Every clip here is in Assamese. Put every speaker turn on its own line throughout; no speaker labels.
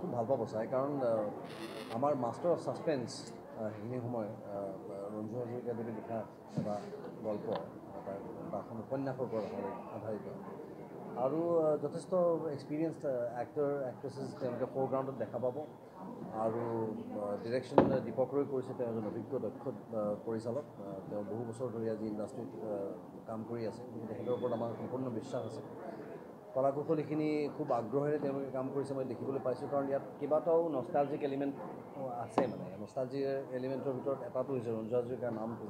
খুব ভাল পাব চাই কাৰণ আমাৰ মাষ্টাৰ অফ ছাছপেন্স সেইখিনি সময় ৰঞ্জু হাজৰিকাদেৱে লিখা এটা গল্প এটা এখন উপন্যাসৰ ওপৰত আধাৰিত আৰু যথেষ্ট এক্সপিৰিয়েঞ্চড এক্টৰ এক্ট্ৰেছেছ তেওঁলোকে ফ'ৰগ্ৰাউণ্ডত দেখা পাব আৰু ডিৰেকশ্যন দীপক ৰয় কৰিছে। তেওঁ এজন অভিজ্ঞ দক্ষ পৰিচালক। তেওঁ বহু বছৰ ধৰি আজি ইণ্ডাষ্ট্ৰীত কাম কৰি আছে। তেখেতৰ ওপৰত আমাৰ সম্পূৰ্ণ বিশ্বাস আছে। কলা কৌশলীখিনি খুব আগ্ৰহেৰে তেওঁলোকে কাম কৰিছে মই দেখিবলৈ পাইছোঁ কাৰণ ইয়াত কেইবাটাও নষ্টালজিক এলিমেণ্ট আছে। মানে নষ্টালজিক এলিমেণ্টৰ ভিতৰত এটাটো হৈছে ৰঞ্জু হাজৰিকাৰ নামটো।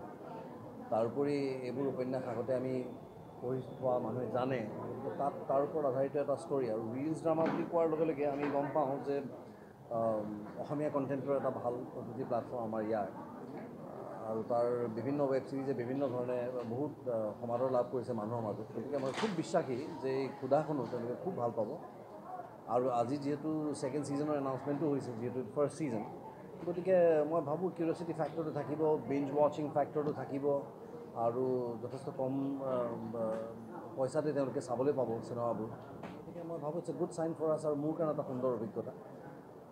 তাৰোপৰি এইবোৰ উপন্যাস আগতে আমি পঢ়ি পোৱা মানুহে জানে, তাত তাৰ ওপৰত আধাৰিত এটা ষ্টৰী আৰু ৰিলছ ড্ৰামা বুলি কোৱাৰ লগে লগে আমি গম পাওঁ যে অসমীয়া কণ্টেণ্টৰ এটা ভাল প্ৰযুক্তি প্লেটফৰ্ম আমাৰ ইয়াৰ আৰু তাৰ বিভিন্ন ৱেব ছিৰিজে বিভিন্ন ধৰণে বহুত সমাদৰ লাভ কৰিছে মানুহৰ মাজত। গতিকে মই খুব বিশ্বাসী যে এই ক্ষুধাখনো তেওঁলোকে খুব ভাল পাব আৰু আজি যিহেতু ছেকেণ্ড ছিজনৰ এনাউন্সমেণ্টো হৈছে, যিহেতু ফাৰ্ষ্ট ছিজন, গতিকে মই ভাবোঁ কিউৰিয়চিটি ফেক্টৰটো থাকিব, বিঞ্জ ৱাচিং ফেক্টৰটো থাকিব আৰু যথেষ্ট কম পইচাতে তেওঁলোকে চাবলৈ পাব চিনেমাবোৰ। গতিকে মই ভাবোঁ it's a good sign for us আৰু মোৰ কাৰণে এটা সুন্দৰ অভিজ্ঞতা।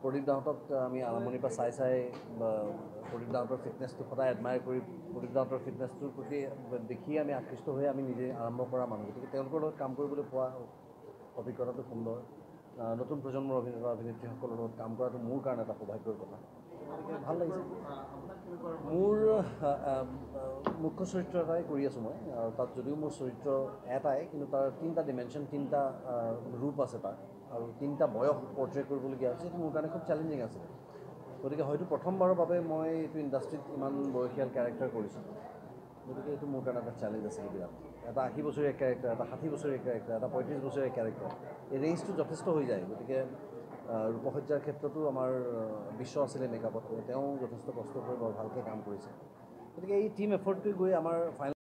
প্ৰদীপ দাহঁতক আমি আৰম্ভণিৰ পৰা চাই প্ৰদীপ দাহঁতৰ ফিটনেছটো সদায় এডমায়াৰ কৰি প্ৰদীপ দাহঁতৰ ফিটনেছটোৰ প্ৰতি দেখিয়ে আমি আকৃষ্ট হৈ আমি নিজে আৰম্ভ কৰা মানুহ। গতিকে তেওঁলোকৰ লগত কাম কৰিবলৈ পোৱা অভিজ্ঞতাটো সুন্দৰ। নতুন প্ৰজন্মৰ অভিনেতা অভিনেত্ৰীসকলৰ লগত কাম কৰাটো মোৰ কাৰণে এটা সৌভাগ্যৰ কথা। গতিকে ভাল লাগিছে। মোৰ মুখ্য চৰিত্ৰ এটাই কৰি আছোঁ মই আৰু তাত যদিও মোৰ চৰিত্ৰ এটাই, কিন্তু তাৰ তিনিটা ডিমেনশ্যন, তিনিটা ৰূপ আছে তাৰ আৰু তিনিটা বয়স পৰ্ট্ৰে কৰিবলগীয়া হৈছে। সেইটো মোৰ কাৰণে খুব চেলেঞ্জিং আছিলে। গতিকে হয়তো প্ৰথমবাৰৰ বাবে মই এইটো ইণ্ডাষ্ট্ৰীত ইমান বয়সীয়াল কেৰেক্টাৰ কৰিছোঁ। গতিকে এইটো মোৰ কাৰণে এটা চেলেঞ্জ আছিলে বিৰাট। এটা 80 বছৰীয়া কেৰেক্টাৰ, এটা 60 বছৰীয়া কেৰেক্টাৰ, এটা 35 বছৰীয়া কেৰেক্টাৰ, এই ৰেঞ্জটো যথেষ্ট হৈ যায়। গতিকে ৰূপসজ্জাৰ ক্ষেত্ৰতো আমাৰ বিশ্ব আছিলে মেকআপত, তেওঁ যথেষ্ট কষ্ট কৰি বৰ ভালকৈ কাম কৰিছে। গতিকে এই টিম এফৰ্টটোৱে গৈ আমাৰ ফাইনেল